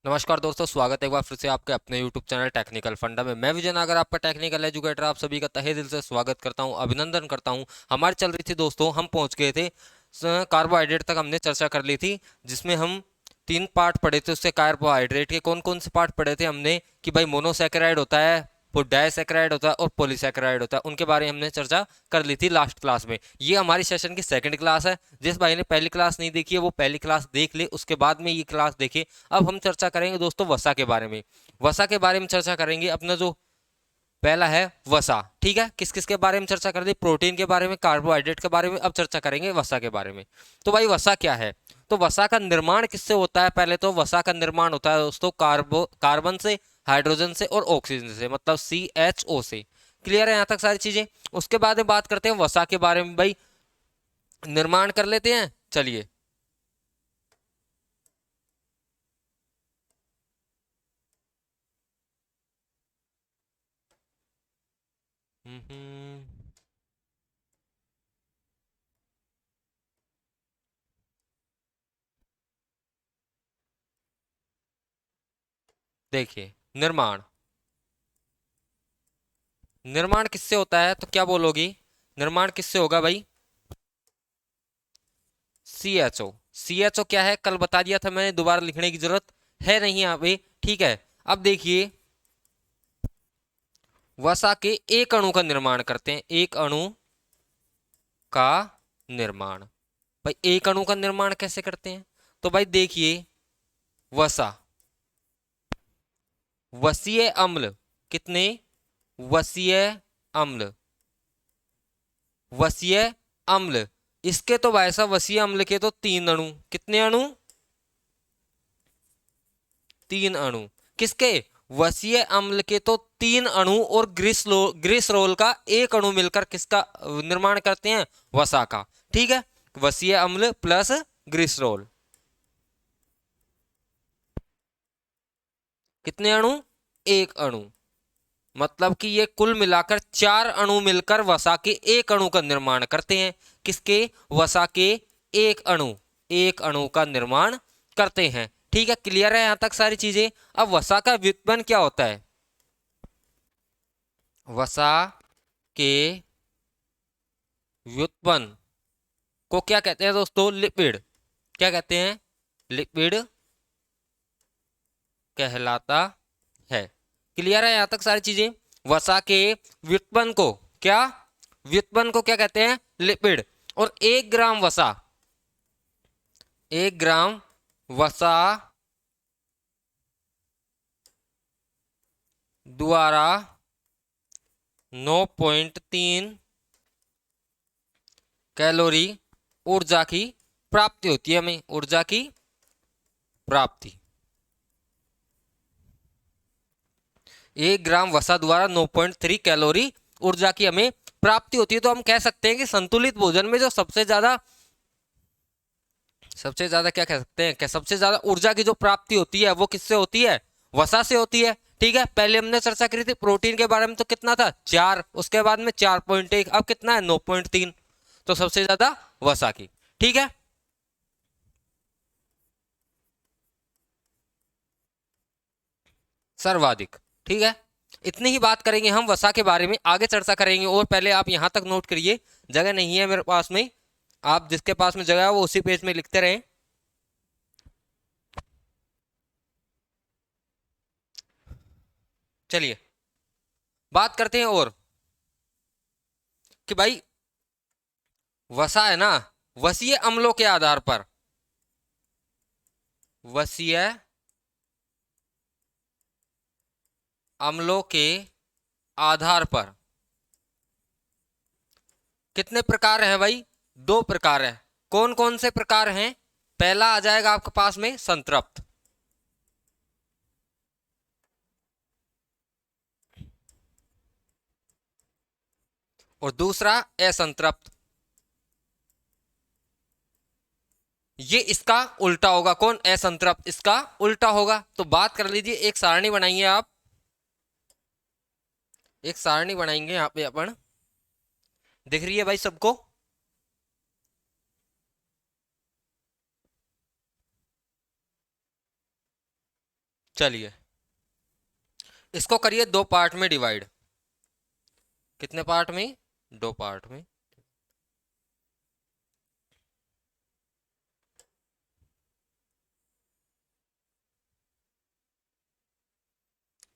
नमस्कार दोस्तों, स्वागत है एक बार फिर से आपके अपने YouTube चैनल टेक्निकल फंडा में। मैं विजय नागर, आपका टेक्निकल एजुकेटर, आप सभी का तहे दिल से स्वागत करता हूं, अभिनंदन करता हूं। हमारी चल रही थी दोस्तों, हम पहुंच गए थे कार्बोहाइड्रेट तक हमने चर्चा कर ली थी, जिसमें हम 3 पार्ट पढ़े थे। उससे कार्बोहाइड्रेट के कौन कौन से पार्ट पढ़े थे हमने कि भाई मोनोसैकेराइड होता है, वो डायसैकेराइड होता है और पॉलीसैकेराइड होता है। उनके बारे में हमने चर्चा कर ली थी लास्ट क्लास में। ये हमारी सेशन की सेकंड क्लास है। जिस भाई ने पहली क्लास नहीं देखी है वो पहली क्लास देख ले, उसके बाद में ये क्लास देखे। अब हम चर्चा करेंगे दोस्तों वसा के बारे में। वसा के बारे में चर्चा करेंगे। अपना जो पहला है वसा, ठीक है। किस किस के बारे में चर्चा कर दी? प्रोटीन के बारे में, कार्बोहाइड्रेट के बारे में। अब चर्चा करेंगे वसा के बारे में। तो भाई वसा क्या है? तो वसा का निर्माण किससे होता है? पहले तो वसा का निर्माण होता है दोस्तों कार्बन से, हाइड्रोजन से और ऑक्सीजन से, मतलब CHO से। क्लियर है यहाँ तक सारी चीजें? उसके बाद में बात करते हैं वसा के बारे में। भाई निर्माण कर लेते हैं, चलिए। हम्म, देखिए, निर्माण निर्माण किससे होता है तो क्या बोलोगी? निर्माण किससे होगा भाई? CHO क्या है? कल बता दिया था मैंने, दोबारा लिखने की जरूरत है नहीं यहाँ पे, ठीक है। अब देखिए, वसा के एक अणु का निर्माण करते हैं। एक अणु का निर्माण। भाई एक अणु का निर्माण कैसे करते हैं? तो भाई देखिए, वसा, वसीय अम्ल, कितने? वसीय अम्ल, वसीय अम्ल। इसके तो भाई साहब वसीय अम्ल के तो 3 अणु। कितने अणु? 3 अणु। किसके? वसीय अम्ल के तो 3 अणु, और ग्लिसरॉल का एक अणु मिलकर किसका निर्माण करते हैं? वसा का, ठीक है। वसीय अम्ल प्लस ग्लिसरॉल। कितने अणु? एक अणु। मतलब कि ये कुल मिलाकर 4 अणु मिलकर वसा के एक अणु का निर्माण करते हैं। किसके? वसा के एक अणु, एक अणु का निर्माण करते हैं। ठीक है, क्लियर है यहां तक सारी चीजें? अब वसा का व्युत्पन्न क्या होता है? वसा के व्युत्पन्न को क्या कहते हैं दोस्तों? लिपिड। क्या कहते हैं? लिपिड कहलाता है। क्लियर है यहां तक सारी चीजें? वसा के व्युत्पन्न को क्या? व्युत्पन्न को क्या कहते हैं? लिपिड। और 1 ग्राम वसा, 1 ग्राम वसा द्वारा 9.3 कैलोरी ऊर्जा की प्राप्ति होती है। हमें ऊर्जा की प्राप्ति 1 ग्राम वसा द्वारा 9.3 कैलोरी ऊर्जा की हमें प्राप्ति होती है। तो हम कह सकते हैं कि संतुलित भोजन में जो सबसे ज्यादा क्या कह सकते हैं, क्या सबसे ज्यादा ऊर्जा की जो प्राप्ति होती है वो किससे होती है? वसा से होती है। ठीक है, पहले हमने चर्चा करी थी प्रोटीन के बारे में, तो कितना था? 4, उसके बाद में 4.1, अब कितना है? 9.3। तो सबसे ज्यादा वसा की। ठीक है, सर्वाधिक। ठीक है, इतनी ही बात करेंगे हम वसा के बारे में, आगे चर्चा करेंगे। और पहले आप यहां तक नोट करिए, जगह नहीं है मेरे पास में, आप जिसके पास में जगह है वो उसी पेज में लिखते रहें। चलिए बात करते हैं। और कि भाई वसा है ना, वसीय अम्लों के आधार पर, वसीय अम्लों के आधार पर कितने प्रकार है भाई? 2 प्रकार है। कौन कौन से प्रकार हैं? पहला आ जाएगा आपके पास में संतृप्त, और दूसरा असंतृप्त। ये इसका उल्टा होगा। कौन? असंतृप्त इसका उल्टा होगा। तो बात कर लीजिए, एक सारणी बनाइए आप, एक सारणी बनाएंगे यहाँ पे अपन। दिख रही है भाई सबको? चलिए इसको करिए दो पार्ट में डिवाइड। कितने पार्ट में? दो पार्ट में।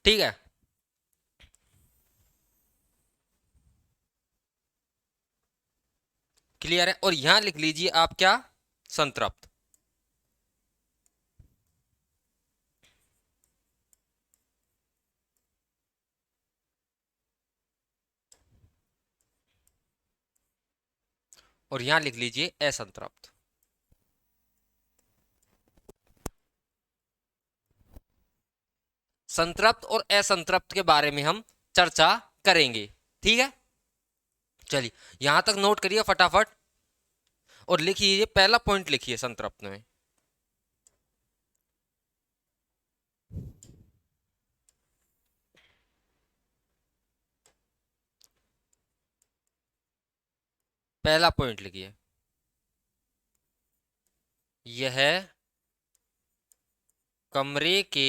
ठीक है, क्लियर है। और यहां लिख लीजिए आप क्या? संतृप्त। और यहां लिख लीजिए असंतृप्त। संतृप्त और असंतृप्त के बारे में हम चर्चा करेंगे। ठीक है, चलिए यहां तक नोट करिए फटाफट और लिखिए, पहला पॉइंट लिखिए संतृप्त में। पहला पॉइंट लिखिए, यह कमरे के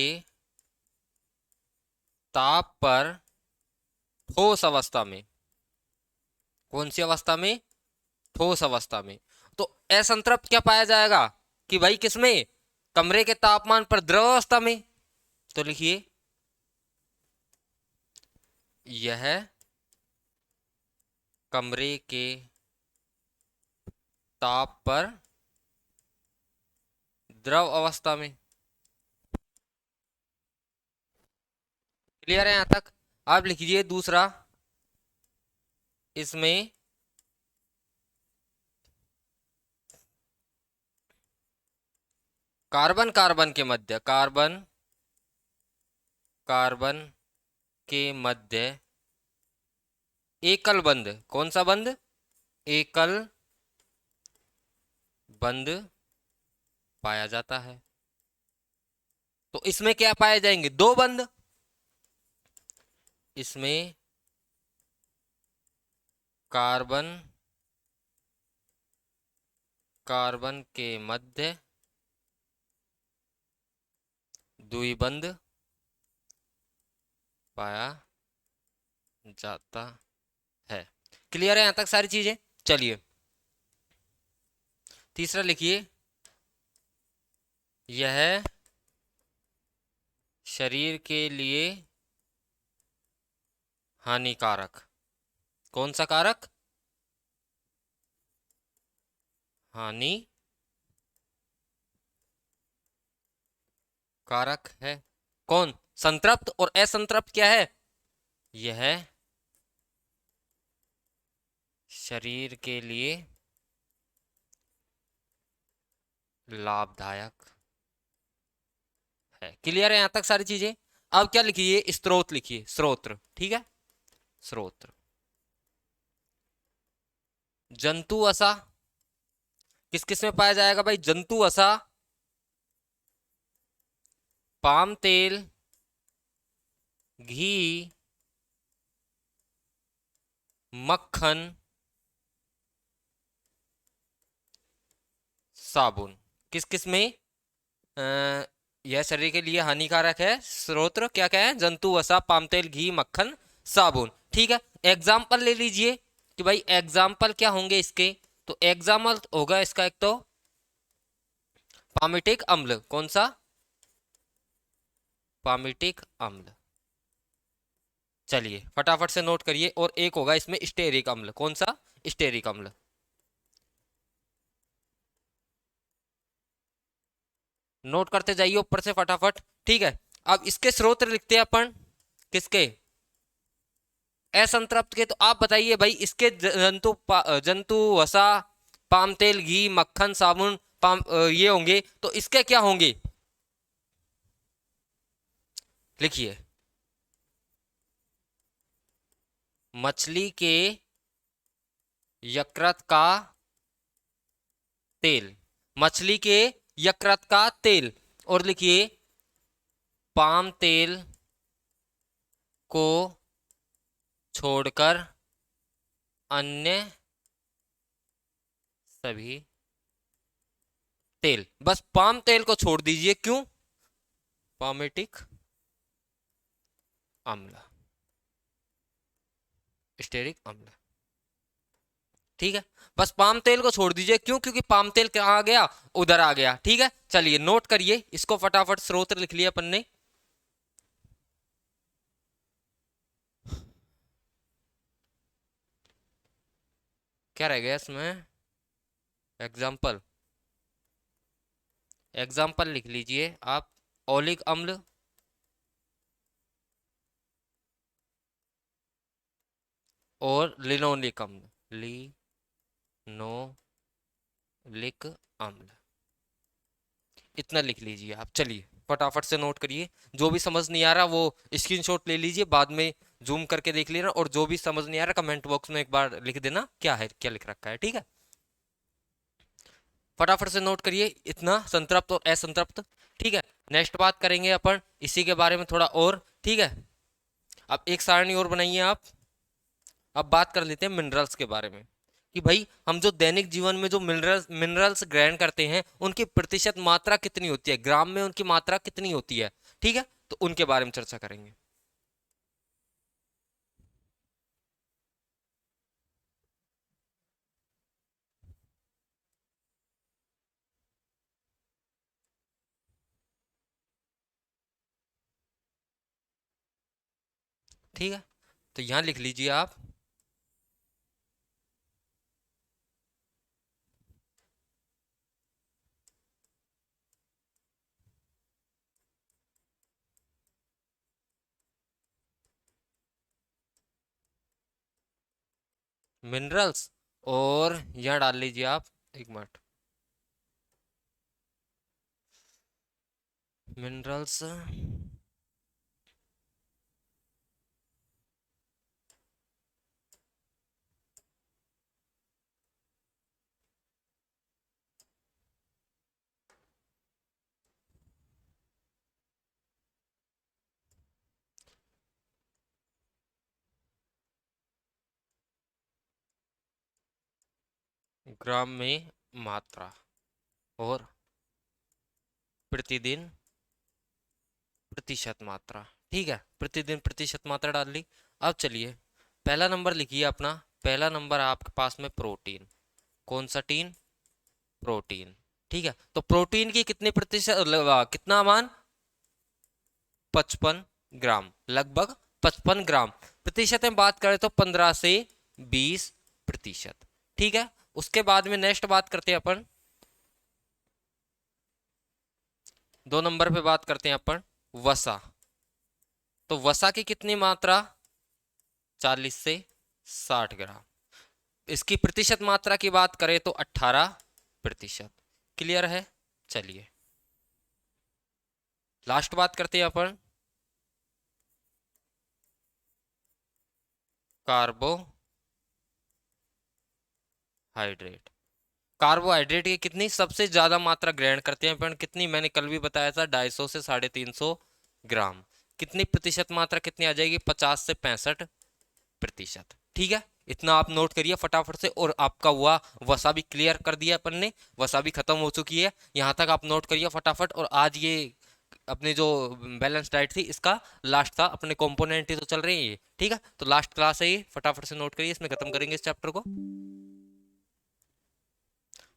ताप पर ठोस अवस्था में। कौन सी अवस्था में? ठोस अवस्था में। तो असंतृप्त क्या पाया जाएगा कि भाई किसमें? कमरे के तापमान पर द्रव अवस्था में। तो लिखिए, यह कमरे के ताप पर द्रव अवस्था में। क्लियर है यहां तक? आप लिखिए दूसरा, इसमें कार्बन कार्बन के मध्य, कार्बन कार्बन के मध्य एकल बंध। कौन सा बंध? एकल बंध पाया जाता है। तो इसमें क्या पाए जाएंगे? दो बंध। इसमें कार्बन कार्बन के मध्य द्विबंध पाया जाता है। क्लियर है यहां तक सारी चीजें? चलिए तीसरा लिखिए, यह शरीर के लिए हानिकारक। कौन सा कारक? हानि कारक है। कौन? संतृप्त। और असंतृप्त क्या है? यह शरीर के लिए लाभदायक है। क्लियर है यहां तक सारी चीजें? अब क्या लिखिए? स्रोत लिखिए, स्रोत्र। ठीक है, स्रोत्र। जंतु वसा किस किस में पाया जाएगा भाई? जंतु वसा, पाम तेल, घी, मक्खन, साबुन। किस किस में? यह शरीर के लिए हानिकारक है। स्रोत क्या क्या है? जंतु वसा, पाम तेल, घी, मक्खन, साबुन। ठीक है, एग्जाम्पल ले लीजिए कि भाई एग्जाम्पल क्या होंगे इसके। तो एग्जाम्पल होगा इसका एक तो पामिटिक अम्ल। कौन सा? पामिटिक अम्ल। चलिए फटाफट से नोट करिए। और एक होगा इसमें स्टेरिक अम्ल। कौन सा? स्टेरिक अम्ल। नोट करते जाइए ऊपर से फटाफट। ठीक है, अब इसके स्रोत लिखते हैं अपन। किसके? असंतृप्त के। तो आप बताइए भाई इसके जंतु वसा, पाम तेल, घी, मक्खन, साबुन, ये होंगे। तो इसके क्या होंगे? लिखिए, मछली के यकृत का तेल। मछली के यकृत का तेल। और लिखिए, पाम तेल को छोड़कर अन्य सभी तेल। बस पाम तेल को छोड़ दीजिए। क्यों? पामेटिक अम्ल, स्टेरिक अम्ल। ठीक है, बस पाम तेल को छोड़ दीजिए, क्यों? क्योंकि पाम तेल कहाँ आ गया, उधर आ गया। ठीक है, चलिए नोट करिए इसको फटाफट, स्रोत लिख लिया अपन ने। क्या रह गया इसमें? एग्जाम्पल, एग्जाम्पल लिख लीजिए आप। ओलिक अम्ल, और लिनोलिक अम्ल, लिनोलिक अम्ल, इतना लिख लीजिए आप। चलिए फटाफट से नोट करिए, जो भी समझ नहीं आ रहा वो स्क्रीनशॉट ले लीजिए, बाद में जूम करके देख लेना, और जो भी समझ नहीं आ रहा कमेंट बॉक्स में एक बार लिख देना क्या है, क्या लिख रखा है। ठीक है, फटाफट से नोट करिए इतना, संतृप्त और असंतृप्त। ठीक है, नेक्स्ट बात करेंगे अपन इसी के बारे में थोड़ा और। ठीक है, अब एक सारणी और बनाइए आप। अब बात कर लेते हैं मिनरल्स के बारे में, कि भाई हम जो दैनिक जीवन में जो मिनरल्स मिनरल्स ग्रहण करते हैं उनकी प्रतिशत मात्रा कितनी होती है, ग्राम में उनकी मात्रा कितनी होती है। ठीक है, तो उनके बारे में चर्चा करेंगे। ठीक है, तो यहां लिख लीजिए आप, मिनरल्स, और यहां डाल लीजिए आप, एक मिनट, मिनरल्स ग्राम में मात्रा, और प्रतिदिन प्रतिशत मात्रा। ठीक है, प्रतिदिन प्रतिशत मात्रा डाल ली। अब चलिए पहला नंबर लिखिए अपना, पहला नंबर आपके पास में प्रोटीन, कौन सा टीन, प्रोटीन। ठीक है, तो प्रोटीन की कितनी प्रतिशत, कितना मान, 55 ग्राम, लगभग 55 ग्राम। प्रतिशत में बात करें तो 15 से 20 प्रतिशत। ठीक है, उसके बाद में नेक्स्ट बात करते हैं अपन, 2 नंबर पे बात करते हैं अपन वसा। तो वसा की कितनी मात्रा, 40 से 60 ग्राम। इसकी प्रतिशत मात्रा की बात करें तो 18%। क्लियर है? चलिए लास्ट बात करते हैं अपन कार्बोहाइड्रेट। कार्बोहाइड्रेट की कितनी सबसे ज्यादा मात्रा ग्रहण करते हैं अपन, कितनी? मैंने कल भी बताया था, 250 से 350 ग्राम। कितनी प्रतिशत मात्रा कितनी आ जाएगी, 50 से 65%। ठीक है, इतना आप नोट करिए फटाफट से, और आपका हुआ वसा भी क्लियर कर दिया अपन ने, वसा भी खत्म हो चुकी है। यहाँ तक आप नोट करिए फटाफट। और आज ये अपने जो बैलेंस डाइट थी इसका लास्ट था, अपने कंपोनेंट ही तो चल रही है ये। ठीक है, तो लास्ट क्लास है ये, फटाफट से नोट करिए, इसमें खत्म करेंगे इस चैप्टर को।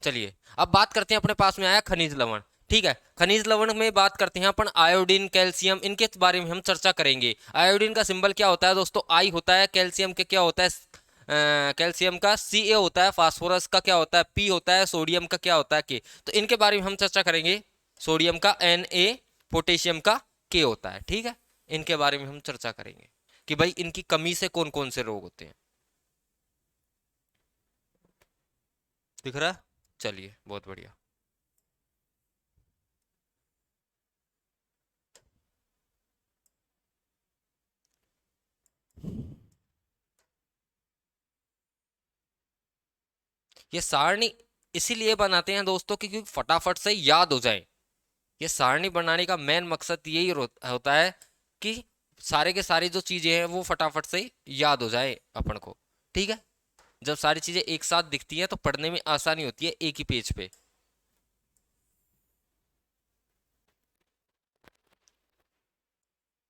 चलिए अब बात करते हैं, अपने पास में आया खनिज लवण। ठीक है, खनिज लवण में बात करते हैं अपन आयोडीन, कैल्शियम, इनके बारे में हम चर्चा करेंगे। आयोडीन का सिंबल क्या होता है दोस्तों, आई होता है। कैल्शियम के क्या होता है, कैल्शियम का Ca होता है। फास्फोरस का क्या होता है, P होता है। सोडियम का क्या होता है, K। तो इनके बारे में हम चर्चा करेंगे। सोडियम का Na, पोटेशियम का K होता है। ठीक है, इनके बारे में हम चर्चा करेंगे कि भाई इनकी कमी से कौन कौन से रोग होते हैं। दिख रहा है? चलिए बहुत बढ़िया। ये सारणी इसीलिए बनाते हैं दोस्तों कि क्योंकि फटाफट से याद हो जाए। ये सारणी बनाने का मेन मकसद यही होता है कि सारे के सारी जो चीजें हैं वो फटाफट से याद हो जाए अपन को। ठीक है, जब सारी चीजें एक साथ दिखती हैं तो पढ़ने में आसानी होती है एक ही पेज पे।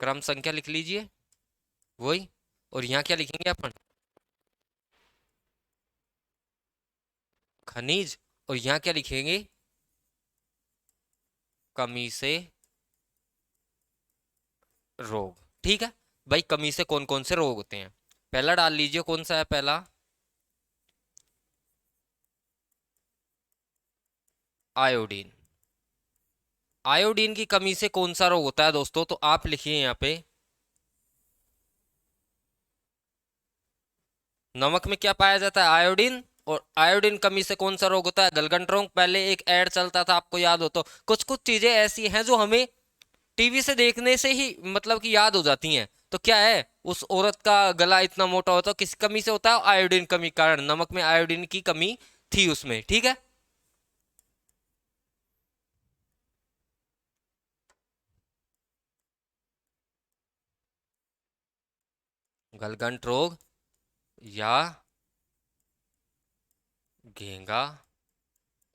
क्रम संख्या लिख लीजिए, वही। और यहाँ क्या लिखेंगे अपन? खनिज। और यहाँ क्या लिखेंगे? कमी से रोग। ठीक है भाई, कमी से कौन कौन से रोग होते हैं? पहला डाल लीजिए, कौन सा है पहला? आयोडीन। आयोडीन की कमी से कौन सा रोग होता है दोस्तों? तो आप लिखिए यहाँ पे, नमक में क्या पाया जाता है? आयोडीन। और आयोडीन कमी से कौन सा रोग होता है? गलगंड रोग। पहले एक ऐड चलता था, आपको याद हो तो। कुछ कुछ चीजें ऐसी हैं जो हमें टीवी से देखने से ही मतलब कि याद हो जाती हैं। तो क्या है, उस औरत का गला इतना मोटा होता है, किस कमी से होता है? आयोडीन कमी के कारण। नमक में आयोडीन की कमी थी उसमें, ठीक है। गलगंड रोग या घेंगा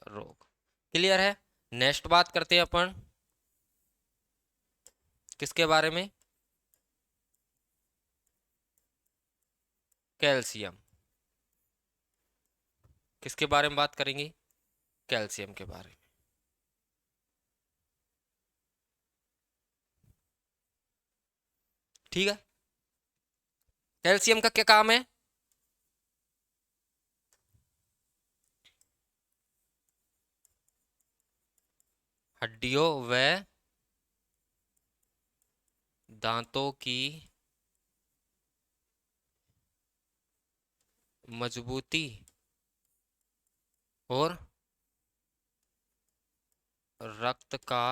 रोग। क्लियर है। नेक्स्ट बात करते हैं अपन किसके बारे में? कैल्शियम। किसके बारे में बात करेंगे? कैल्शियम के बारे में। ठीक है। कैल्शियम का क्या काम है? हड्डियों व दांतों की मजबूती और रक्त का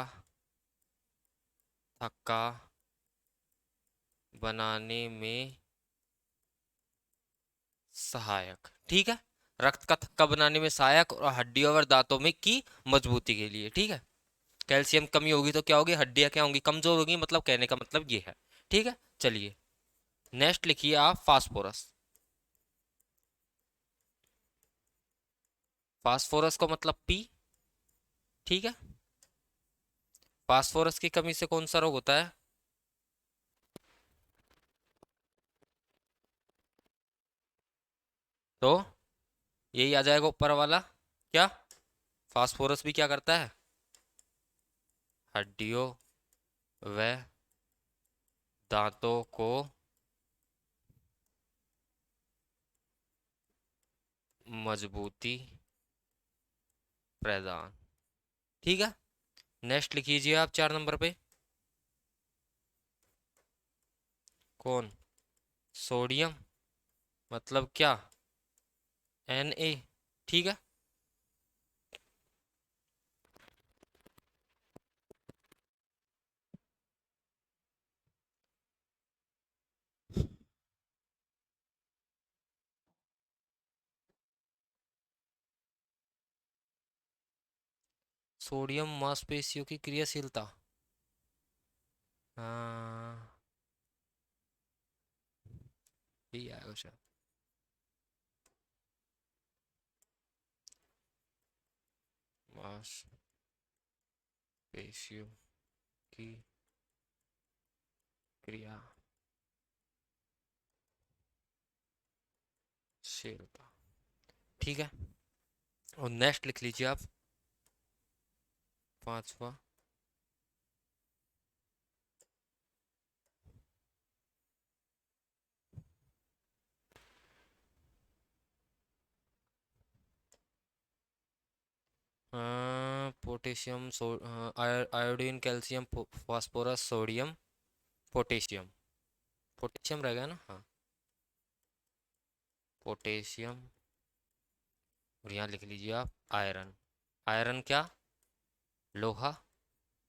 थक्का बनाने में सहायक। ठीक है। रक्त का थक्का बनाने में सहायक और हड्डियों और दांतों में की मजबूती के लिए। ठीक है। कैल्शियम कमी होगी तो क्या होगी? हड्डियां क्या होंगी? कमजोर होगी। मतलब कहने का मतलब ये है। ठीक है, चलिए नेक्स्ट लिखिए आप, फास्फोरस। फास्फोरस को मतलब पी। ठीक है। फास्फोरस की कमी से कौन सा रोग होता है? तो यही आ जाएगा ऊपर वाला। क्या? फास्फोरस भी क्या करता है? हड्डियों व दांतों को मजबूती प्रदान। ठीक है। नेक्स्ट लिख लीजिए आप 4 नंबर पे। कौन? सोडियम। मतलब क्या? Na। ठीक है। सोडियम मांसपेशियों की क्रियाशीलता। हाँ, यही आएगा शायद। मांसपेशियों की क्रियाशीलता। ठीक है। और नेक्स्ट लिख लीजिए आप, 5वां। Potassium iodine calcium phosphorus sodium potassium. Potassium रहेगा ना? हाँ, पोटेशियम। और यहाँ लिख लीजिए आप आयरन। आयरन क्या? लोहा।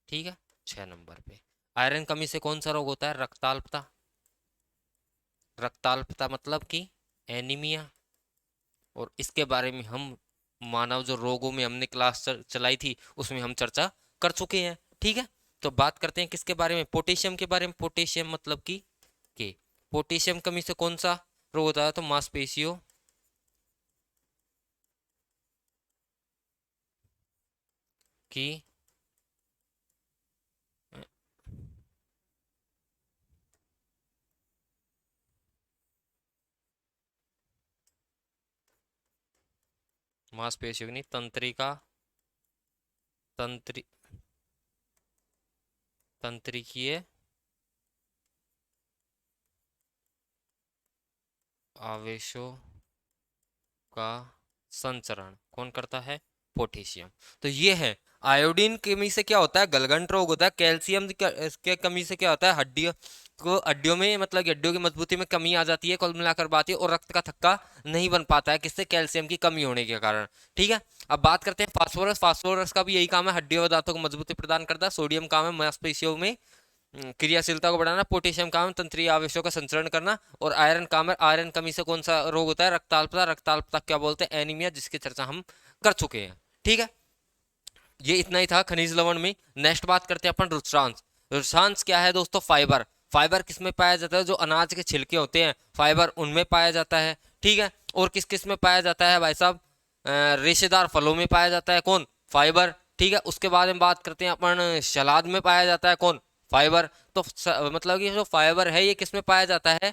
ठीक है। 6 नंबर पे। आयरन कमी से कौन सा रोग होता है? रक्ताल्पता। रक्ताल्पता मतलब कि एनीमिया। और इसके बारे में हम मानव जो रोगों में हमने क्लास चलाई थी उसमें हम चर्चा कर चुके हैं। ठीक है। तो बात करते हैं किसके बारे में? पोटेशियम के बारे में। पोटेशियम मतलब कि के पोटेशियम कमी से कौन सा रोग होता है? तो मांसपेशियों की मांसपेशियों की नहीं, तंत्रिका, तंत्रि तंत्रिकीय आवेशों का संचरण कौन करता है? पोटेशियम। तो ये है, आयोडीन की कमी से क्या होता है? गलगंड रोग होता है। कैल्शियम के कमी से क्या होता है? हड्डियों में, मतलब कि हड्डियों की मजबूती में कमी आ जाती है, कुल मिलाकर बात है। और रक्त का थक्का नहीं बन पाता है, किससे? कैल्शियम की कमी होने के कारण। ठीक है, अब बात करते हैं फास्फोरस। फास्फोरस का भी यही काम है, हड्डियों और दांतों को मजबूती प्रदान करता है। सोडियम काम है मांसपेशियों में क्रियाशीलता को बढ़ाना। पोटेशियम काम है तंत्रीय आवेशों का संचरण करना। और आयरन काम है, आयरन कमी से कौन सा रोग होता है? रक्ताल्पता। रक्ताल्पता क्या बोलते हैं? एनीमिया, जिसकी चर्चा हम कर चुके हैं। ठीक है, ये इतना ही था खनिज लवण में। नेक्स्ट बात करते हैं अपन रुचांश। रुचांश क्या है दोस्तों? फाइबर। फाइबर किस में पाया जाता है? जो अनाज के छिलके होते हैं, फाइबर उनमें पाया जाता है। ठीक है, और किस किस में पाया जाता है भाई साहब? रेशेदार फलों में पाया जाता है कौन? फाइबर। ठीक है, उसके बाद में बात करते हैं अपन, सलाद में पाया जाता है कौन? फाइबर। तो मतलब कि जो फाइबर है ये किस में पाया जाता है?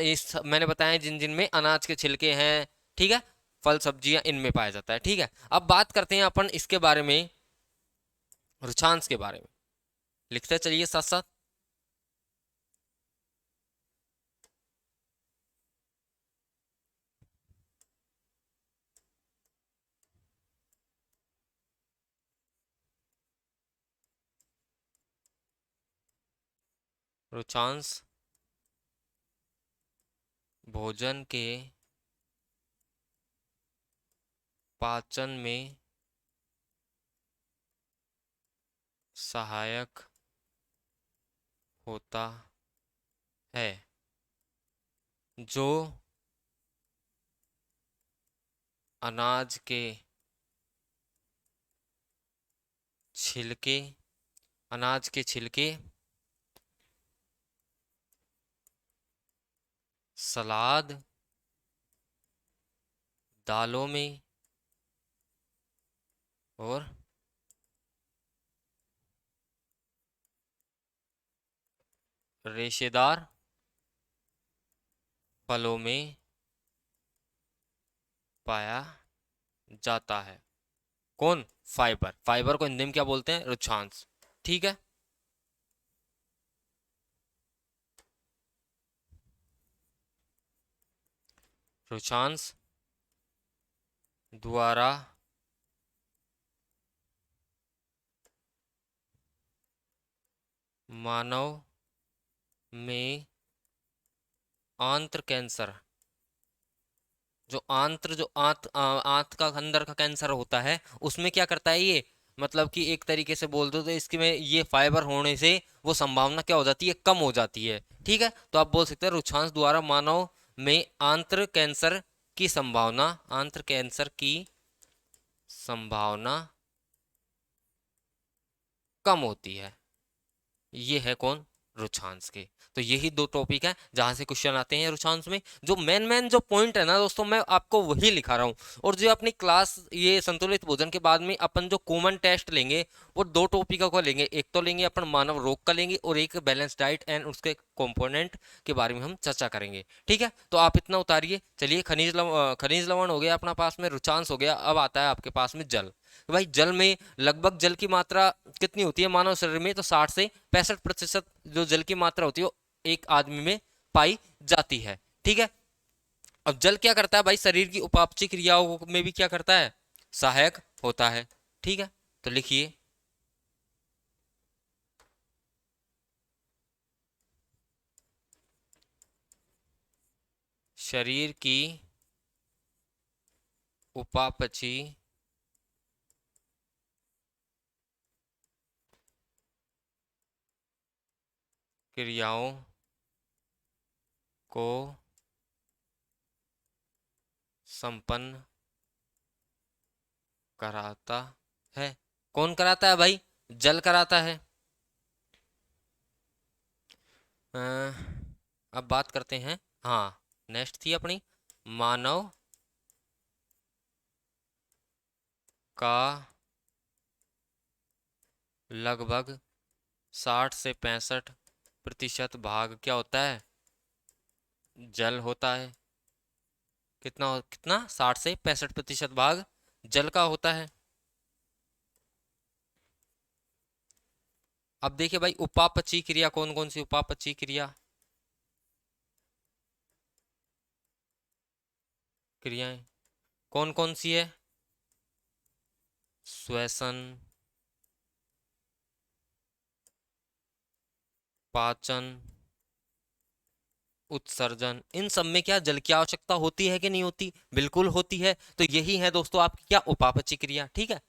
इस मैंने बताया जिन जिन में अनाज के छिलके हैं, ठीक है, फल सब्जियां, इनमें पाया जाता है। ठीक है, अब बात करते हैं अपन इसके बारे में, रुचांश के बारे में। लिखते चलिए साथ साथ। रुचांश भोजन के पाचन में सहायक होता है। जो अनाज के छिलके, अनाज के छिलके सलाद, दालों में और रेशेदार फलों में पाया जाता है कौन? फाइबर। फाइबर को हिंदी में क्या बोलते हैं? रुचांश। ठीक है, रुचांश द्वारा मानव में आंत्र कैंसर, जो आंत्र, जो आंत का अंदर का कैंसर होता है, उसमें क्या करता है ये? मतलब कि एक तरीके से बोल दो तो इसके में ये फाइबर होने से वो संभावना क्या हो जाती है? कम हो जाती है। ठीक है, तो आप बोल सकते हैं रुचांश द्वारा मानव में आंत्र कैंसर की संभावना, आंत्र कैंसर की संभावना कम होती है। ये है कौन? रुचांश के। तो यही दो टॉपिक है जहां से क्वेश्चन आते हैं रुचांश में। जो मेन मेन जो पॉइंट है ना दोस्तों, मैं आपको वही लिखा रहा हूँ। और जो अपनी क्लास, ये संतुलित भोजन के बाद में अपन जो कॉमन टेस्ट लेंगे, वो दो टॉपिकों को लेंगे। एक तो लेंगे अपन मानव रोग का लेंगे, और एक बैलेंस डाइट एंड उसके कंपोनेंट के बारे में हम चर्चा करेंगे। ठीक है, तो आप इतना उतारिए। चलिए, खनिज लवण हो गया अपना पास में, रुचांश हो गया, अब आता है आपके पास में जल। तो भाई जल में लगभग जल की मात्रा कितनी होती है मानव शरीर में? तो 60 से 65% जो जल की मात्रा होती है वो एक आदमी में पाई जाती है। ठीक है, अब जल क्या करता है भाई? शरीर की उपापचय क्रियाओं में भी क्या करता है? सहायक होता है। ठीक है, तो लिखिए, शरीर की उपापचय क्रियाओं को संपन्न कराता है। कौन कराता है भाई? जल कराता है। अ, अब बात करते हैं, हाँ, नेक्स्ट थी अपनी मानव का लगभग 60 से 65% भाग क्या होता है? जल होता है। कितना कितना 60 से 65% भाग जल का होता है। अब देखिए भाई, उपापचयी क्रिया कौन कौन सी उपापचयी क्रियाएं कौन कौन सी है? श्वसन, पाचन, उत्सर्जन, इन सब में क्या जल की आवश्यकता होती है कि नहीं होती? बिल्कुल होती है। तो यही है दोस्तों आपकी क्या उपापचयी क्रिया। ठीक है,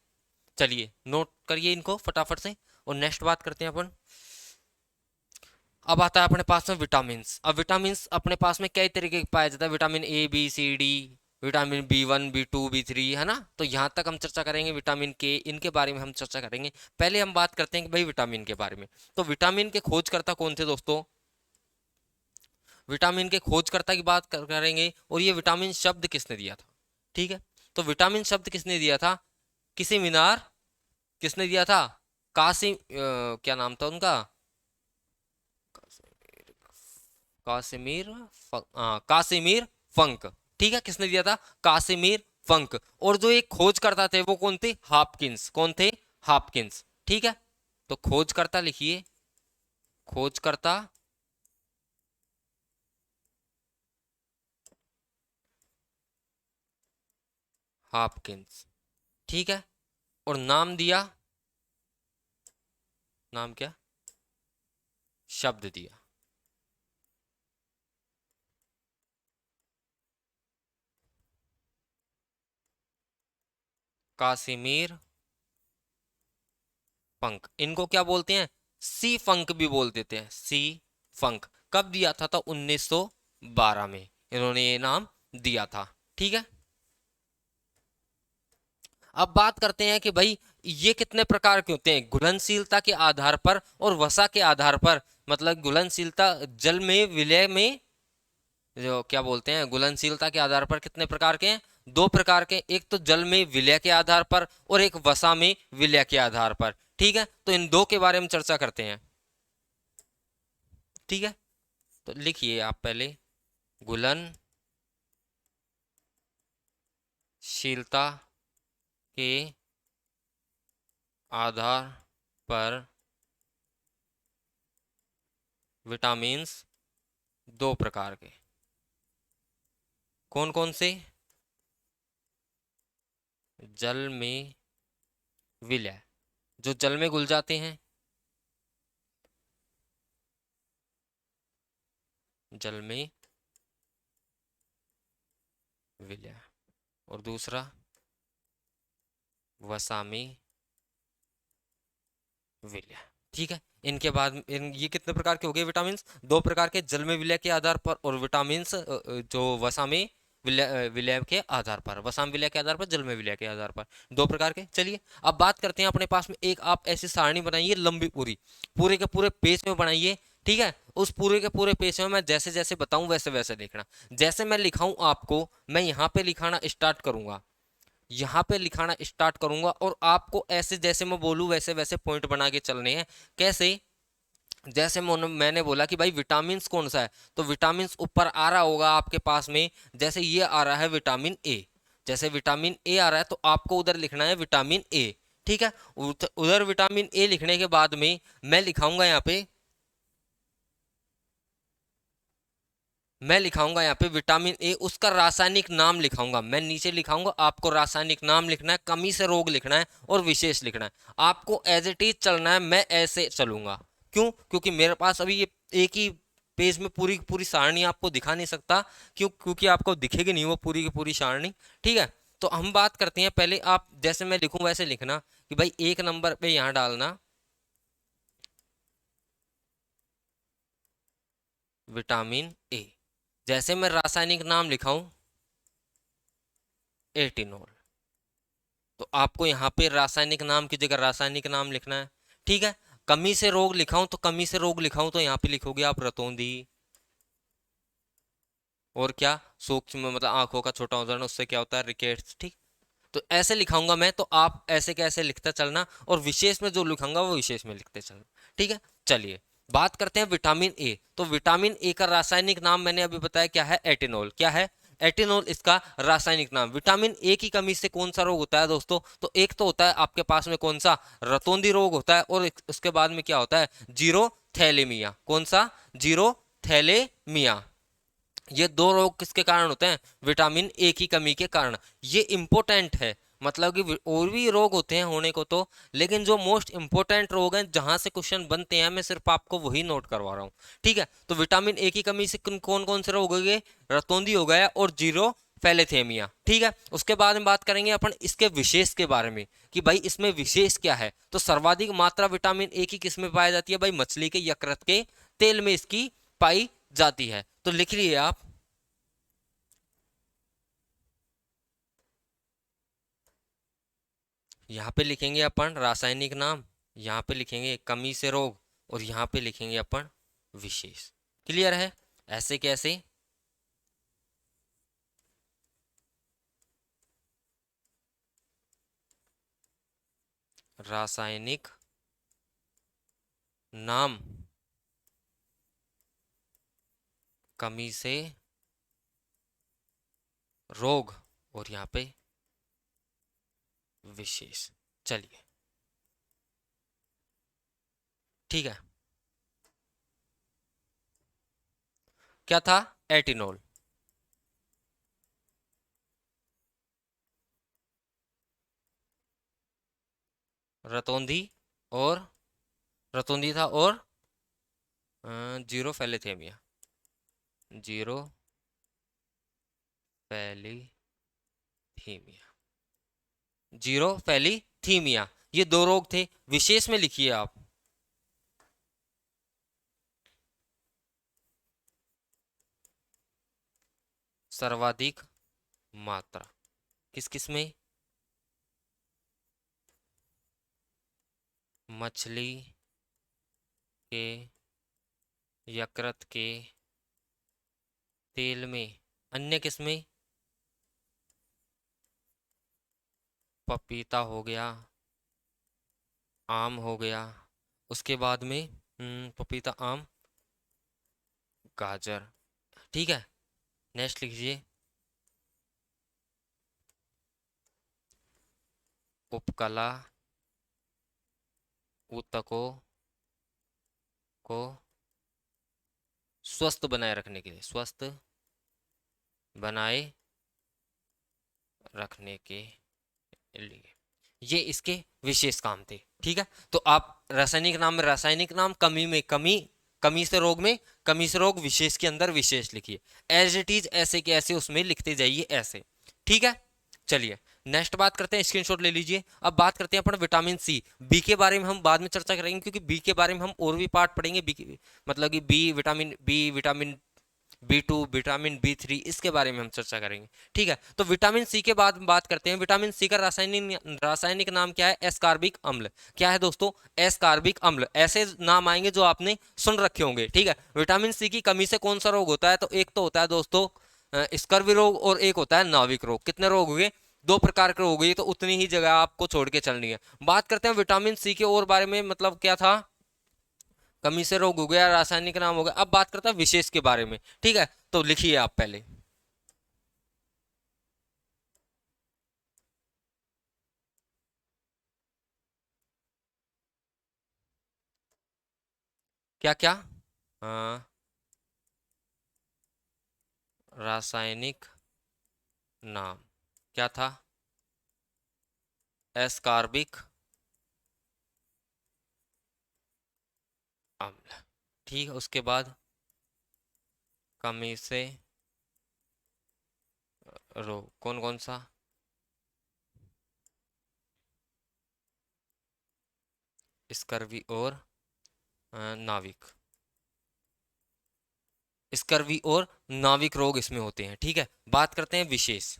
चलिए नोट करिए इनको फटाफट से और नेक्स्ट बात करते हैं अपन। अब आता है अपने पास में विटामिन। अब विटामिन अपने पास में कई तरीके के पाया जाता है, vitamin A B C D, vitamin B1 B2 B3, है ना। तो यहाँ तक हम चर्चा करेंगे विटामिन के, इनके बारे में हम चर्चा करेंगे। पहले हम बात करते हैं कि भाई विटामिन के बारे में। तो विटामिन के खोजकर्ता कौन थे दोस्तों? विटामिन के खोजकर्ता की बात करेंगे। और ये विटामिन शब्द किसने दिया था? ठीक है, तो विटामिन शब्द किसने दिया था? किसी मीनार, किसने दिया था? कासिम क्या नाम था उनका? कासिमीर कासिमीर फंक। ठीक है, किसने दिया था? कासिमीर फंक। और जो एक खोजकर्ता थे वो कौन थे? हापकिंस। कौन थे? हापकिंस। ठीक है, तो खोजकर्ता लिखिए, खोजकर्ता हापकिंस। ठीक है, और नाम दिया, नाम क्या? शब्द दिया। कासिमीर फंक। इनको क्या बोलते हैं? सी फंक भी बोल देते हैं, सी फंक। कब दिया था? 1912 में इन्होंने ये नाम दिया था। ठीक है, अब बात करते हैं कि भाई ये कितने प्रकार के होते हैं घुलनशीलता के आधार पर और वसा के आधार पर। मतलब घुलनशीलता जल में विलय में, जो क्या बोलते हैं, घुलनशीलता के आधार पर कितने प्रकार के हैं? दो प्रकार के, एक तो जल में विलय के आधार पर और एक वसा में विलय के आधार पर। ठीक है, तो इन दो के बारे में चर्चा करते हैं। ठीक है, तो लिखिए आप पहले, घुलनशीलता के आधार पर विटामिन्स दो प्रकार के। कौन कौन से? जल में विलय, जो जल में घुल जाते हैं, जल में विलय। और दूसरा वसा में विलय। ठीक है, इनके बाद ये कितने प्रकार के हो गए विटामिन? दो प्रकार के, जल में विलय के आधार पर और विटामिन जो वसा में विलय के आधार पर, वसा में विलय के आधार पर, जल में विलय के आधार पर, दो प्रकार के। चलिए अब बात करते हैं, अपने पास में एक आप ऐसी सारणी बनाइए लंबी, पूरी पूरे के पूरे पेज में बनाइए। ठीक है, उस पूरे के पूरे पेज में मैं जैसे जैसे बताऊं वैसे वैसे लिखना। जैसे मैं लिखाऊं आपको, मैं यहाँ पे लिखाना स्टार्ट करूंगा, यहाँ पे लिखाना स्टार्ट करूंगा और आपको ऐसे जैसे मैं बोलूँ वैसे वैसे पॉइंट बना के चलने हैं। कैसे? जैसे मैंने बोला कि भाई विटामिन कौन सा है, तो विटामिन ऊपर आ रहा होगा आपके पास में, जैसे ये आ रहा है विटामिन ए। जैसे विटामिन ए आ रहा है तो आपको उधर लिखना है विटामिन ए। ठीक है, उधर विटामिन ए लिखने के बाद में मैं लिखाऊंगा यहाँ पे, मैं लिखाऊंगा यहाँ पे विटामिन ए, उसका रासायनिक नाम लिखाऊंगा। मैं नीचे लिखाऊंगा, आपको रासायनिक नाम लिखना है, कमी से रोग लिखना है और विशेष लिखना है। आपको एज इट इज चलना है, मैं ऐसे चलूंगा। क्यों? क्योंकि मेरे पास अभी ये एक ही पेज में पूरी पूरी सारणी आपको दिखा नहीं सकता। क्यों? क्योंकि आपको दिखेगी नहीं वो पूरी की पूरी सारणी। ठीक है, तो हम बात करते हैं, पहले आप जैसे मैं लिखूं वैसे लिखना कि भाई एक नंबर पे यहाँ डालना विटामिन ए। जैसे मैं रासायनिक नाम लिखाऊं एटिनोल, तो आपको यहाँ पे रासायनिक नाम की जगह रासायनिक नाम लिखना है। ठीक है, कमी से रोग लिखाऊं तो कमी से रोग लिखाऊं तो यहाँ पे लिखोगे आप रतौंधी। और क्या? सूक्ष्म मतलब आंखों का छोटा उदाहरण, उससे क्या होता है? रिकेट्स। ठीक, तो ऐसे लिखाऊंगा मैं, तो आप ऐसे कैसे लिखते चलना, और विशेष में जो लिखाऊंगा वो विशेष में लिखते चलना। ठीक है, चलिए बात करते हैं विटामिन ए। तो विटामिन ए का रासायनिक नाम मैंने अभी बताया क्या है? एटिनोल। क्या है? एटिनोल इसका रासायनिक नाम। विटामिन ए की कमी से कौन सा रोग होता है दोस्तों? तो एक तो होता है आपके पास में कौन सा, रतौंधी रोग होता है, और उसके बाद में क्या होता है, जीरो थैलेमिया। कौन सा? जीरो थैलेमिया। ये दो रोग किसके कारण होते हैं? विटामिन ए की कमी के कारण। ये इंपॉर्टेंट है, मतलब कि और भी रोग होते हैं होने को तो, लेकिन जो मोस्ट इंपॉर्टेंट रोग हैं जहां से क्वेश्चन बनते हैं मैं सिर्फ आपको वही नोट करवा रहा हूँ। ठीक है, तो विटामिन ए की कमी से कौन कौन से रोग हो गए? रतौंधी हो गया और जीरो फैलेथेमिया। ठीक है, उसके बाद में बात करेंगे अपन इसके विशेष के बारे में कि भाई इसमें विशेष क्या है। तो सर्वाधिक मात्रा विटामिन ए की किस में पाई जाती है? भाई मछली के यकृत के तेल में इसकी पाई जाती है। तो लिख लिए आप, यहाँ पे लिखेंगे अपन रासायनिक नाम, यहाँ पे लिखेंगे कमी से रोग, और यहाँ पे लिखेंगे अपन विशेष। क्लियर है? ऐसे कैसे? रासायनिक नाम, कमी से रोग, और यहाँ पे विशेष। चलिए, ठीक है। क्या था? एटिनोल, रतौंधी, और रतौंधी था, और जीरो फैलेथेमिया, जीरो फैलीथीमिया, जीरो फैलीथीमिया, ये दो रोग थे। विशेष में लिखिए आप, सर्वाधिक मात्रा किस किस में? मछली के यकृत के तेल में। अन्य किस में? पपीता हो गया, आम हो गया, उसके बाद में पपीता, आम, गाजर। ठीक है, नेक्स्ट लिखिए, उपकला ऊतकों को स्वस्थ बनाए रखने के लिए, स्वस्थ बनाए रखने के लिए ये इसके विशेष काम थे। ठीक है, तो आप रासायनिक नाम में रासायनिक नाम, कमी में कमी, कमी से रोग में कमी से रोग, विशेष के अंदर विशेष लिखिए। एज इट इज ऐसे के ऐसे उसमें लिखते जाइए ऐसे। ठीक है, चलिए नेक्स्ट बात करते हैं, स्क्रीनशॉट ले लीजिए। अब बात करते हैं अपन विटामिन सी। बी के बारे में हम बाद में चर्चा करेंगे, क्योंकि बी के बारे में हम और भी पार्ट पढ़ेंगे। बी मतलब कि B vitamin, B vitamin B2, vitamin B3, इसके बारे में हम चर्चा करेंगे। ठीक है, तो विटामिन सी के बाद बात करते हैं। विटामिन सी का रासायनिक नाम क्या है? एस्कार्बिक अम्ल। क्या है दोस्तों? एस्कार्बिक अम्ल। ऐसे नाम आएंगे जो आपने सुन रखे होंगे। ठीक है, विटामिन सी की कमी से कौन सा रोग होता है? तो एक तो होता है दोस्तों स्कर्वी रोग, और एक होता है नाविक रोग। कितने रोग हो गए? दो प्रकार के रोग हुए, तो उतनी ही जगह आपको छोड़ के चलनी है। बात करते हैं विटामिन सी के और बारे में, मतलब क्या था, कमी से रोग हो गया, रासायनिक नाम हो गया। अब बात करते हैं विशेष के बारे में। ठीक है, तो लिखिए आप पहले, क्या क्या? हाँ, रासायनिक नाम क्या था? एस्कार्बिक अम्ल। ठीक है, उसके बाद कमी से रोग कौन कौन सा? स्कर्वी और नाविक। स्कर्वी और नाविक रोग इसमें होते हैं। ठीक है, बात करते हैं विशेष।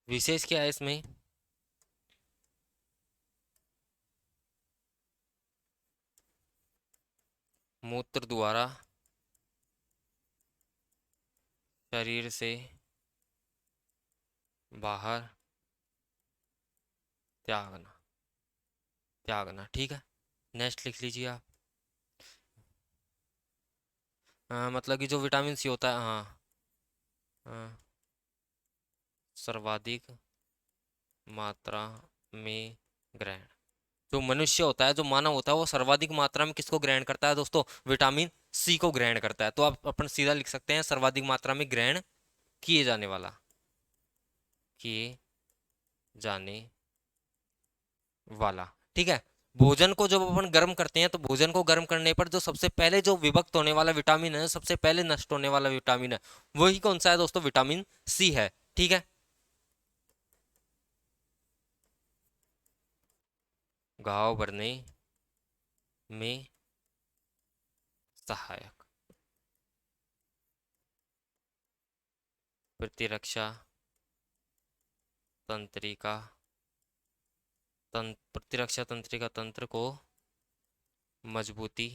विशेष क्या है इसमें? मूत्र द्वारा शरीर से बाहर त्यागना, त्यागना। ठीक है, नेक्स्ट लिख लीजिए आप। मतलब कि जो विटामिन सी होता है, हाँ। हाँ, सर्वाधिक मात्रा में ग्रहण, जो मनुष्य होता है, जो मानव होता है, वो सर्वाधिक मात्रा में किसको ग्रहण करता है दोस्तों? विटामिन सी को ग्रहण करता है। तो आप अपन सीधा लिख सकते हैं सर्वाधिक मात्रा में ग्रहण किए जाने वाला, किए जाने वाला। ठीक है। भोजन को जब अपन गर्म करते हैं, तो भोजन को गर्म करने पर जो सबसे पहले जो विभक्त होने वाला विटामिन है, सबसे पहले नष्ट होने वाला विटामिन है, वही कौन सा है दोस्तों? विटामिन सी है। ठीक है। घाव भरने में सहायक, प्रतिरक्षा तंत्रिका प्रतिरक्षा तंत्रिका तंत्र को मजबूती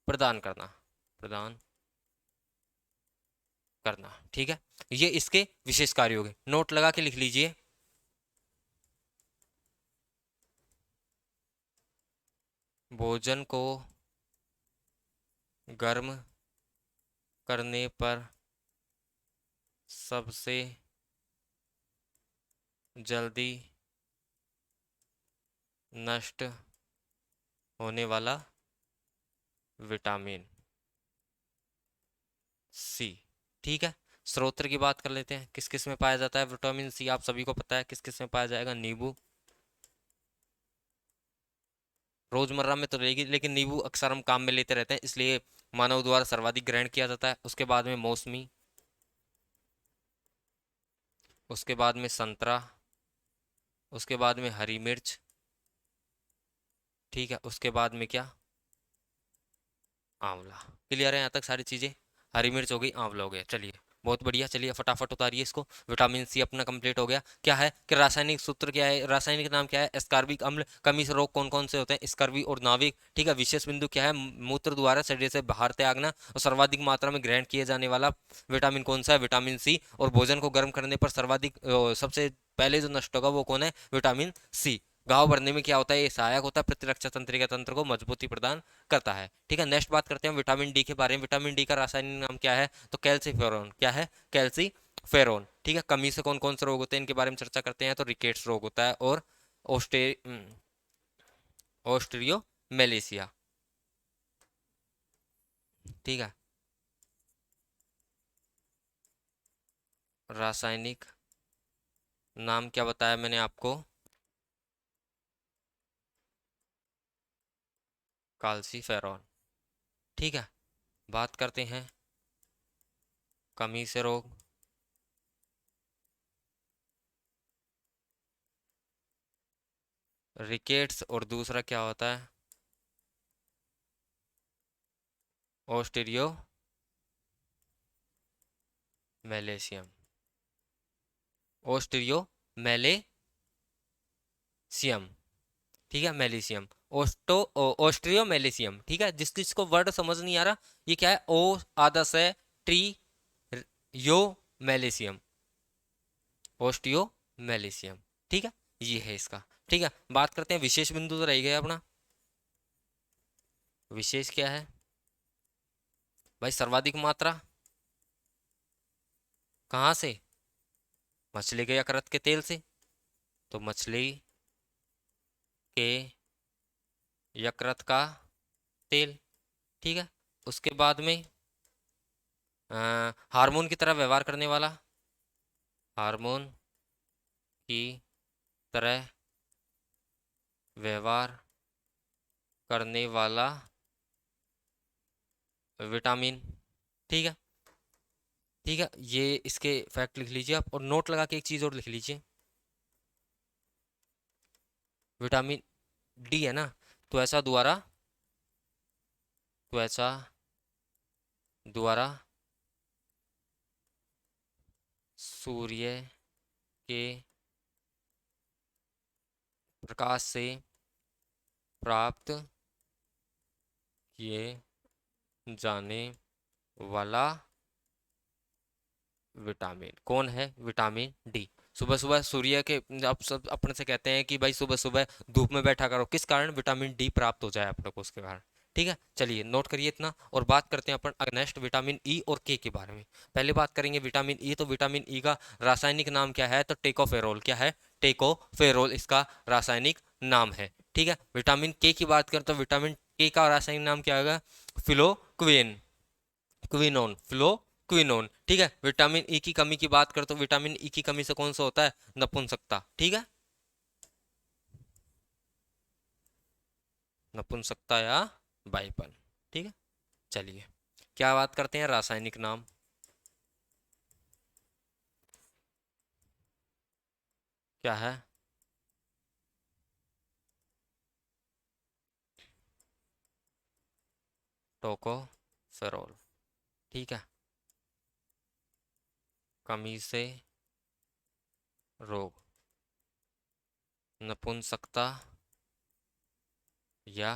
प्रदान करना, प्रदान करना। ठीक है। ये इसके विशेष कार्य हो गए, नोट लगा के लिख लीजिए। भोजन को गर्म करने पर सबसे जल्दी नष्ट होने वाला विटामिन सी। ठीक है। स्रोत की बात कर लेते हैं, किस किस में पाया जाता है विटामिन सी? आप सभी को पता है किस किस में पाया जाएगा। नींबू, रोजमर्रा में तो रहेगी, लेकिन नींबू अक्सर हम काम में लेते रहते हैं, इसलिए मानव द्वारा सर्वाधिक ग्रहण किया जाता है। उसके बाद में मौसमी, उसके बाद में संतरा, उसके बाद में हरी मिर्च। ठीक है। उसके बाद में क्या? आंवला। क्लियर है यहाँ तक सारी चीजें? हरी मिर्च हो गई, आंवला हो गया। चलिए, बहुत बढ़िया। चलिए फटाफट उतारिए इसको। विटामिन सी अपना कंप्लीट हो गया। क्या है कि रासायनिक सूत्र क्या है, रासायनिक नाम क्या है? एस्कॉर्बिक अम्ल। कमी से रोग कौन कौन से होते हैं? स्कर्वी और नाविक। ठीक है। विशेष बिंदु क्या है? मूत्र द्वारा शरीर से बाहर त्यागना। और सर्वाधिक मात्रा में ग्रहण किए जाने वाला विटामिन कौन सा है? Vitamin C. और भोजन को गर्म करने पर सर्वाधिक सबसे पहले जो नष्ट होगा वो कौन है? Vitamin C. घाव भरने में क्या होता है? ये सहायक होता है, प्रतिरक्षा तंत्रिका तंत्र को मजबूती प्रदान करता है। ठीक है। नेक्स्ट बात करते हैं विटामिन डी के बारे में। विटामिन डी का रासायनिक नाम क्या है? तो कैल्सीफेरॉन। क्या है? कैल्सीफेरॉन। ठीक है। कमी से कौन कौन से रोग होते हैं, इनके बारे में चर्चा करते हैं। तो रिकेट्स रोग होता है, और ऑस्टे ऑस्ट्रियो मेलेसिया। ठीक है। रासायनिक नाम क्या बताया मैंने आपको? कैल्सीफेरॉन। ठीक है। बात करते हैं कमी से रोग। रिकेट्स, और दूसरा क्या होता है? ऑस्ट्रियो मेलेशियम। ऑस्ट्रियो मेलेशियम। ठीक है। मेलेशियम, ऑस्ट्रियो मेलेशियम। ठीक है। जिस जिसको वर्ड समझ नहीं आ रहा, ये क्या है? ओ आधा से ट्री यो मेलेशियम, ऑस्टियो मेलेशियम। ठीक है। ये है इसका। ठीक है। बात करते हैं विशेष बिंदु, तो रह गया अपना। विशेष क्या है भाई? सर्वाधिक मात्रा कहाँ से? मछली के यकृत के तेल से। तो मछली के यकृत का तेल। ठीक है। उसके बाद में हार्मोन की तरह व्यवहार करने वाला, हार्मोन की तरह व्यवहार करने वाला विटामिन। ठीक है। ठीक है। ये इसके फैक्ट लिख लीजिए आप, और नोट लगा के एक चीज और लिख लीजिए। विटामिन डी है ना, त्वचा द्वारा, त्वचा द्वारा सूर्य के प्रकाश से प्राप्त किए जाने वाला विटामिन कौन है? Vitamin D. सुबह सुबह सूर्य के, आप सब अपने से कहते हैं कि भाई सुबह सुबह धूप में बैठा करो, किस कारण? विटामिन डी प्राप्त हो जाए आप लोग को उसके कारण। ठीक है, चलिए नोट करिए इतना और बात करते हैं अपन नेक्स्ट विटामिन ई और के बारे में। पहले बात करेंगे विटामिन ई। तो विटामिन ई का रासायनिक नाम क्या है? तो टेकोफेरोल। क्या है? टेकोफेरोल इसका रासायनिक नाम है। ठीक है, विटामिन के की बात करें तो विटामिन के का रासायनिक नाम क्या होगा? फिलोक्विन, क्विनोन, फिलोक्विनोन। ठीक है, विटामिन ई की कमी की बात करें तो विटामिन ई की कमी से कौन सा होता है? नपुंसकता। ठीक है, नपुंसकता या बाईपन। ठीक है, चलिए क्या बात करते हैं? रासायनिक नाम। क्या है? टोकोफेरोल। ठीक है, कमी से रोग, नपुंसकता या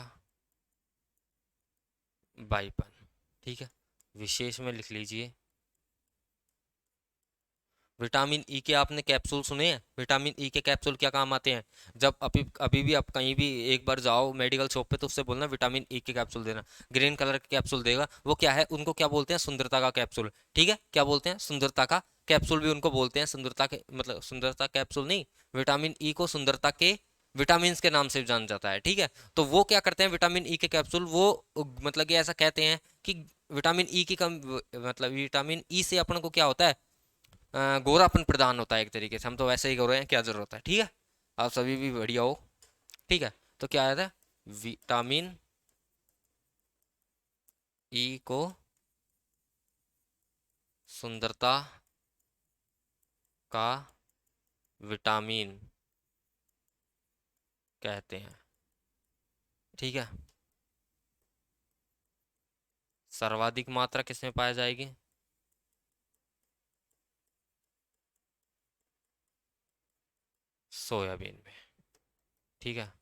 बाईपन। ठीक है, विशेष में लिख लीजिए। विटामिन ई के आपने कैप्सूल सुने हैं? विटामिन ई के कैप्सूल क्या काम आते हैं? जब अभी अभी भी आप कहीं भी एक बार जाओ मेडिकल शॉप पे तो उससे बोलना विटामिन ई के कैप्सूल देना, ग्रीन कलर के कैप्सूल देगा। वो क्या है? उनको क्या बोलते हैं? सुंदरता का कैप्सूल। ठीक है, क्या बोलते हैं? सुंदरता का कैप्सूल भी उनको बोलते हैं। सुंदरता के मतलब सुंदरता कैप्सूल नहीं, विटामिन ई को सुंदरता के विटामिन के नाम से जाना जाता है। ठीक है, तो वो क्या करते हैं विटामिन ई के कैप्सूल? वो मतलब कि ऐसा कहते हैं कि विटामिन ई की कम मतलब विटामिन ई से अपन को क्या होता है? गोरापन प्रदान होता है एक तरीके से। हम तो वैसे ही गोरे हैं, क्या जरूरत है? ठीक है, आप सभी भी बढ़िया हो। ठीक है, तो क्या आया था? विटामिन ई को सुंदरता का विटामिन कहते हैं। ठीक है, सर्वाधिक मात्रा किसमें पाई जाएगी? सोयाबीन में। ठीक है,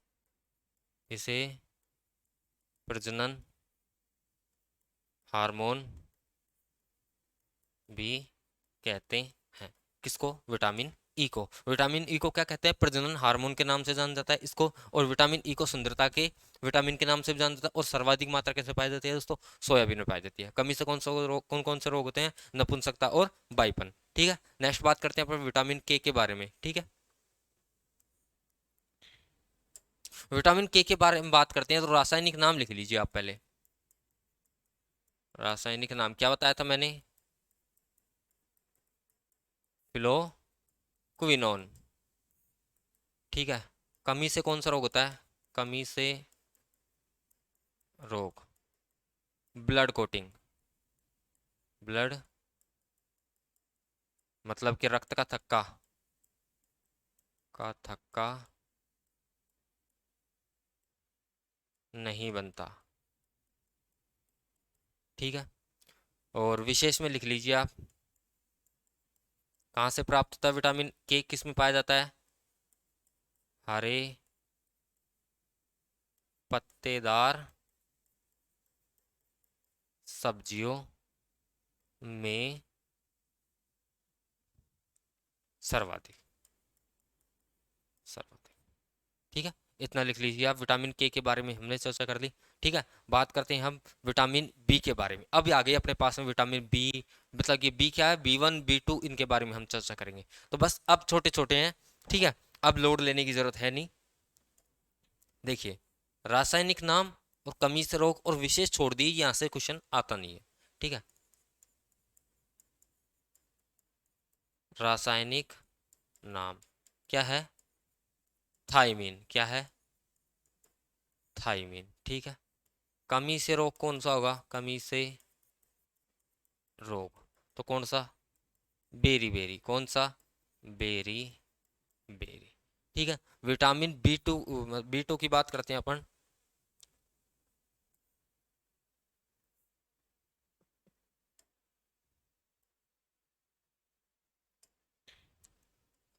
इसे प्रजनन हार्मोन भी कहते हैं। किसको? विटामिन ई को। विटामिन ई को क्या कहते हैं? प्रजनन हार्मोन के नाम से जाना जाता है इसको। और विटामिन ई को सुंदरता के विटामिन के नाम से भी जाना जाता है। और सर्वाधिक मात्रा कैसे पाई जाती है दोस्तों? सोयाबीन में पाई जाती है। कमी से कौन सा रोग, कौन कौन से रोग होते हैं? नपुंसकता और बाईपन। ठीक है, नेक्स्ट बात करते हैं अपन विटामिन के बारे में। ठीक है, विटामिन के बारे में बात करते हैं तो रासायनिक नाम लिख लीजिए आप पहले। रासायनिक नाम क्या बताया था मैंने? फिलोक्विनोन। ठीक है, कमी से कौन सा रोग होता है? कमी से रोग, ब्लड कोटिंग। ब्लड मतलब कि रक्त का थक्का, का थक्का नहीं बनता। ठीक है, और विशेष में लिख लीजिए आप। कहाँ से प्राप्त होता है विटामिन के? किस में पाया जाता है? हरे पत्तेदार सब्जियों में सर्वाधिक, सर्वाधिक। ठीक है, इतना लिख लीजिए आप। विटामिन के बारे में हमने चर्चा कर ली। ठीक है, बात करते हैं हम विटामिन बी के बारे में। अब आ गई अपने पास में विटामिन बी। मतलब कि बी क्या है? बी1 बी2 इनके बारे में हम चर्चा करेंगे। तो बस अब छोटे छोटे हैं। ठीक है, अब लोड लेने की जरूरत है नहीं। देखिए, रासायनिक नाम और कमी से रोग और विशेष छोड़ दी, यहाँ से क्वेश्चन आता नहीं है। ठीक है, रासायनिक नाम क्या है? थाइमीन। क्या है? थाइमीन। ठीक है, कमी से रोग कौन सा होगा? कमी से रोग तो कौन सा? Beriberi. कौन सा? Beriberi. ठीक है, विटामिन बी टू की बात करते हैं अपन।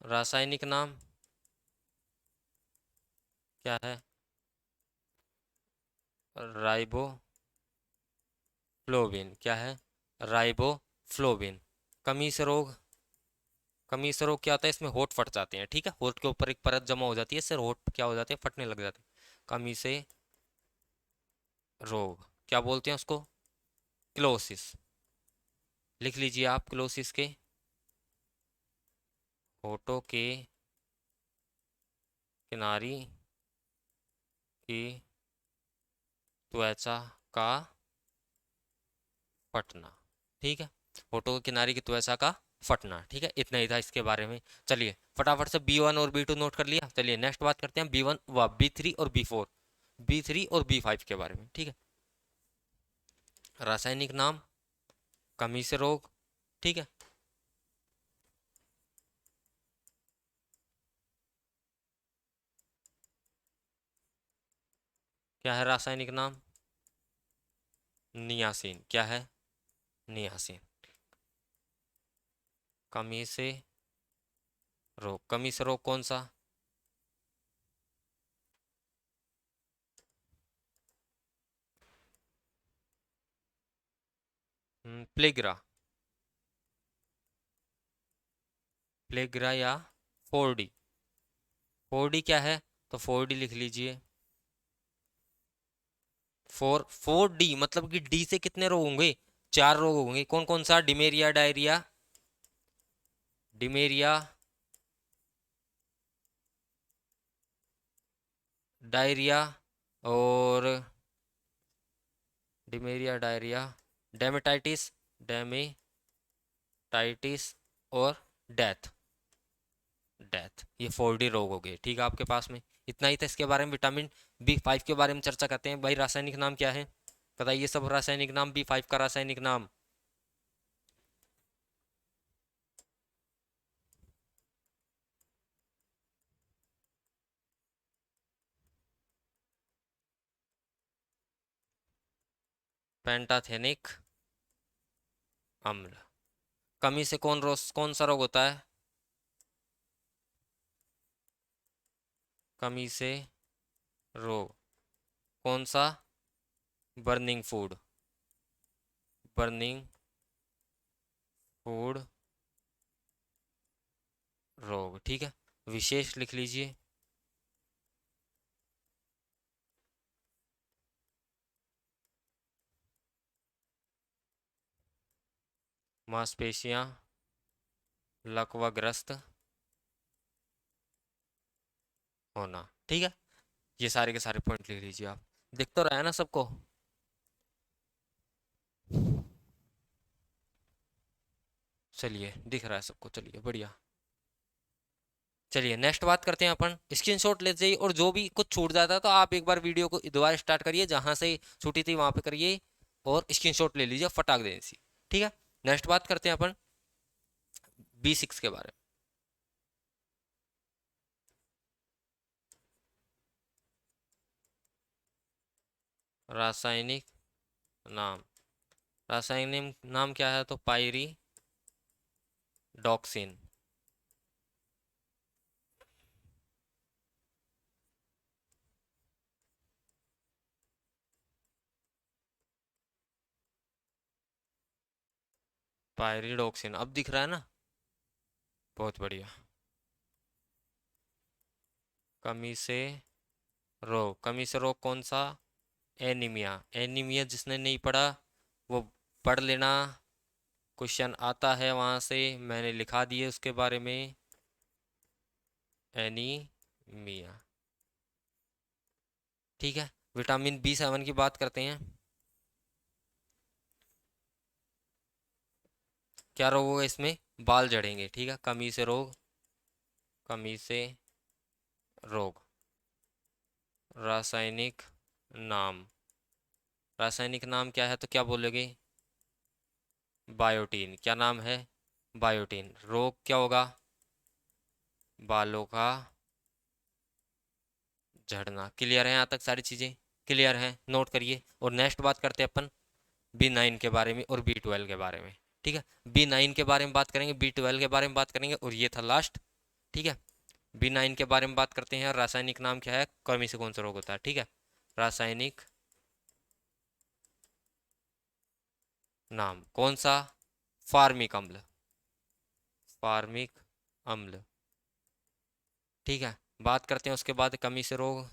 रासायनिक नाम क्या है? राइबोफ्लोविन। क्या है? राइबोफ्लोविन। कमी से रोग, कमी से रोग क्या होता है? इसमें होंठ फट जाते हैं। ठीक है, होंठ के ऊपर एक परत जमा हो जाती है, इससे होंठ क्या हो जाते हैं? फटने लग जाते हैं। कमी से रोग, क्या बोलते हैं उसको? क्लोसिस। लिख लीजिए आप, क्लोसिस के होठों के किनारी की त्वचा का फटना। ठीक है, होठों के किनारे की त्वचा का फटना। ठीक है, इतना ही था इसके बारे में। चलिए फटाफट से B1 और B2 नोट कर लिया। चलिए नेक्स्ट बात करते हैं B1 व B3 और B4, B3 और B5 के बारे में। ठीक है, रासायनिक नाम, कमी से रोग। ठीक है, क्या है रासायनिक नाम? नियासिन। क्या है? नियासिन। कमी से रोग, कमी से रोग कौन सा? प्लेग्रा। प्लेग्रा या 4D। 4D क्या है? तो 4D लिख लीजिए। 4D मतलब कि डी से कितने रोग होंगे? 4 रोग होंगे। कौन कौन सा? डिमेरिया, डायरिया, डिमेरिया, डायरिया और डिमेरिया, डायरिया, डेमेटाइटिस, डेमेटाइटिस और डेथ। डेथ, ये 4D रोग हो गए। ठीक है, आपके पास में इतना ही था इसके बारे में। विटामिन B5 के बारे में चर्चा करते हैं। भाई रासायनिक नाम क्या है? बताइए सब, रासायनिक नाम B5 का रासायनिक नाम। पेंटाथेनिक अम्ल। कमी से कौन सा रोग होता है? कमी से रोग कौन सा? बर्निंग फूड, बर्निंग फूड रोग। ठीक है, विशेष लिख लीजिए। मांसपेशियां लकवाग्रस्त होना। ठीक है, ये सारे के सारे पॉइंट लिख लीजिए आप। दिख तो रहा है ना सबको? चलिए दिख रहा है सबको, चलिए बढ़िया। चलिए नेक्स्ट बात करते हैं अपन। स्क्रीनशॉट ले जाइए और जो भी कुछ छूट जाता है तो आप एक बार वीडियो को दोबारा स्टार्ट करिए, जहां से छूटी थी वहां पे करिए और स्क्रीनशॉट ले लीजिए फटाक देने से। ठीक है, नेक्स्ट बात करते हैं अपन B6 के बारे में। रासायनिक नाम, रासायनिक नाम क्या है? तो पायरी डॉक्सिन। पायरिडॉक्सिन, अब दिख रहा है ना? बहुत बढ़िया। कमी से रोग, कमी से रोग कौन सा? एनीमिया। एनीमिया जिसने नहीं पढ़ा वो पढ़ लेना, क्वेश्चन आता है वहां से, मैंने लिखा दिए उसके बारे में। एनीमिया। ठीक है, विटामिन B7 की बात करते हैं। क्या रोग होगा इसमें? बाल झड़ेंगे। ठीक है, कमी से रोग, कमी से रोग। रासायनिक नाम, रासायनिक नाम क्या है? तो क्या बोलोगे? बायोटीन। क्या नाम है? बायोटीन। रोग क्या होगा? बालों का झड़ना। क्लियर है यहाँ तक सारी चीजें? क्लियर है, नोट करिए। और नेक्स्ट बात करते हैं अपन B9 के बारे में और B12 के बारे में। ठीक है, B9 के बारे में बात करेंगे, B12 के बारे में बात करेंगे और ये था लास्ट। ठीक है, B9 के बारे में बात करते हैं। रासायनिक नाम क्या है? कर्मी से कौन सा रोग होता है? ठीक है, रासायनिक नाम कौन सा? फार्मिक अम्ल, फार्मिक अम्ल। ठीक है, बात करते हैं उसके बाद कमी से रोग,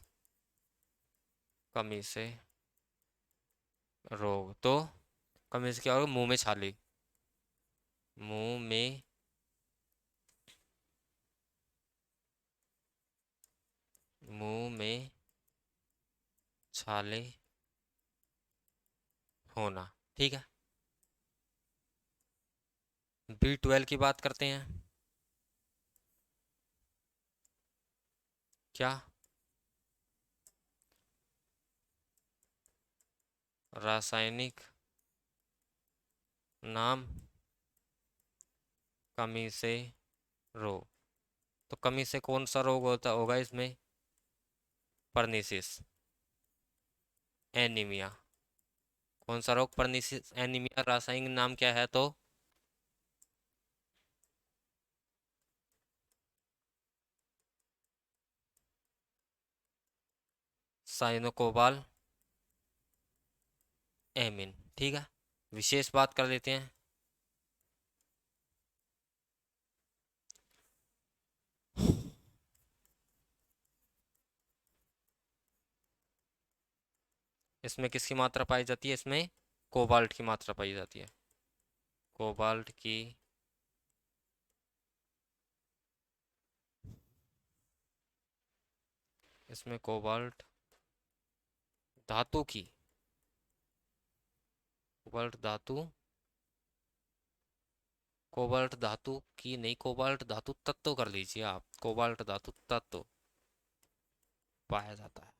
कमी से रोग तो कमी से क्या होगा, मुंह में छाले, मुंह में, मुंह में छाले होना। ठीक है, B12 की बात करते हैं। क्या, रासायनिक नाम कमी से रोग, तो कमी से कौन सा रोग होता होगा इसमें, परनीसिस एनीमिया। कौन सा रोग, परनीसिस एनीमिया। रासायनिक नाम क्या है तो साइनोकोबाल एमिन। ठीक है, विशेष बात कर लेते हैं। इसमें किसकी मात्रा पाई जाती है, इसमें कोबाल्ट की मात्रा पाई जाती है, कोबाल्ट की, इसमें कोबाल्ट धातु की, कोबाल्ट धातु, कोबाल्ट धातु की नहीं, कोबाल्ट धातु तत्व कर लीजिए आप, कोबाल्ट धातु तत्व पाया जाता है।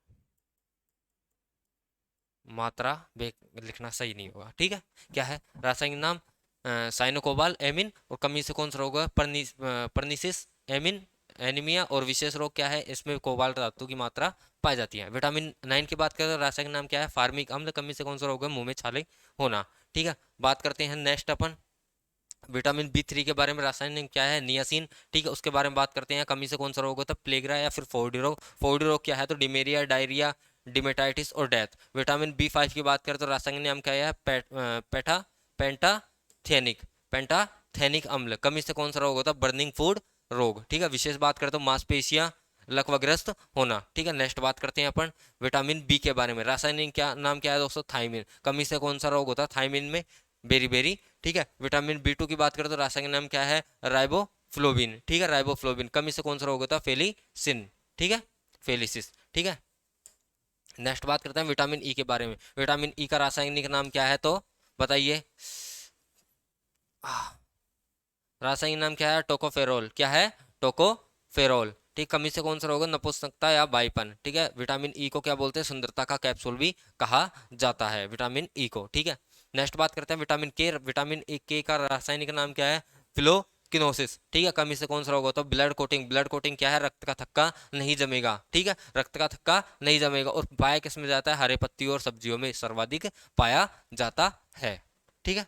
मात्रा लिखना सही नहीं होगा। ठीक है, क्या है रासायनिक नाम, साइनोकोबाल एमिन, और कमी से कौन सा रोग है, परनीसिस एमिन एनीमिया, और विशेष रोग क्या है, इसमें कोबाल्ट धातु की मात्रा पाई जाती है। विटामिन 9 की बात करें तो रासायनिक नाम क्या है, फार्मिक अम्ल, कमी से कौन सा रोग है, मुंह में छाले होना। ठीक है, बात करते हैं नेक्स्ट अपन विटामिन B3 के बारे में। रासायनिक क्या है, नियासिन। ठीक है, उसके बारे में बात करते हैं। कमी से कौन सा रोग होता है, प्लेगरा या फिर फोड़ी रोग। फोड़ी रोग क्या है तो डिमेरिया, डायरिया, डिमेटाइटिस और डेथ। विटामिन B5 की बात करें तो रासायनिक नाम क्या है, पेटा पेंटाथेनिक, पेंटाथेनिक अम्ल। कमी से कौन सा रोग होता है, बर्निंग फूड रोग। ठीक है, विशेष बात करें तो मांसपेशियां लकवाग्रस्त होना। ठीक है, नेक्स्ट बात करते हैं अपन विटामिन B के बारे में। रासायनिक क्या नाम क्या है दोस्तों, थायमिन। कमी से कौन सा रोग होता है, थायमिन में बेरी बेरी। ठीक है, विटामिन B2 की बात करें तो रासायनिक नाम क्या है, राइबोफ्लोविन। ठीक है, राइबोफ्लोविन। कमी से कौन सा रोग होता है, फेलिसिन। ठीक है, फेलिसिस। ठीक है, नेक्स्ट बात करते हैं विटामिन E के बारे में। विटामिन E का रासायनिक नाम क्या है तो बताइए, रासायनिक नाम क्या है, टोकोफेरोल। क्या है, टोकोफेरोल। ठीक, कमी से कौन सा रोग है, नपुंसकता या बाईपन। ठीक है, विटामिन E को क्या बोलते हैं, सुंदरता का कैप्सूल भी कहा जाता है विटामिन E को। ठीक है, नेक्स्ट बात करते हैं विटामिन K। विटामिन K का रासायनिक नाम क्या है, फिलोकिनोसिस। ठीक है, कमी से कौन सा रोग होता है, ब्लड कोटिंग। ब्लड कोटिंग क्या है, रक्त का थक्का नहीं जमेगा। ठीक है, रक्त का थक्का नहीं जमेगा। और पाया किस में जाता है, हरे पत्तियों और सब्जियों में सर्वाधिक पाया जाता है। ठीक है,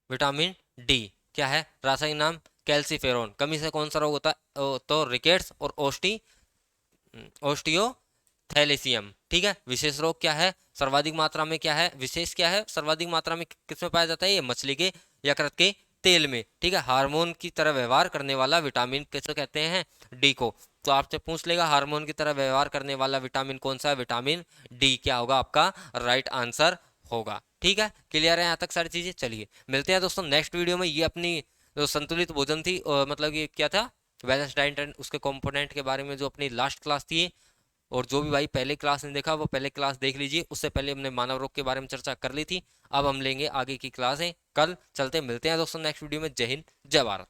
विटामिन D क्या है, रासायनिक नाम कैल्सीफेरोन। कमी से कौन सा रोग होता है तो रिकेट्स और ओस्टियोथैलेसियम। ठीक है, विशेष रोग क्या है, सर्वाधिक मात्रा में क्या है, विशेष क्या है, सर्वाधिक मात्रा में किसमें पाया जाता है, ये मछली के यकृत के तेल में। ठीक है, हार्मोन की तरह व्यवहार करने वाला विटामिन किसे कहते हैं, D को। तो आपसे पूछ लेगा हार्मोन की तरह व्यवहार करने वाला विटामिन कौन सा है, विटामिन D क्या होगा आपका राइट आंसर होगा। ठीक है, क्लियर है यहाँ तक सारी चीजें। चलिए मिलते हैं दोस्तों नेक्स्ट वीडियो में। ये अपनी जो संतुलित भोजन थी, मतलब ये क्या था, बैलेंस डाइट एंड उसके कंपोनेंट के बारे में जो अपनी लास्ट क्लास थी। और जो भी भाई पहले क्लास ने देखा वो पहले क्लास देख लीजिए, उससे पहले हमने मानव रोग के बारे में चर्चा कर ली थी। अब हम लेंगे आगे की क्लासें कल। चलते मिलते हैं दोस्तों नेक्स्ट वीडियो में। जय हिंद, जय भारत।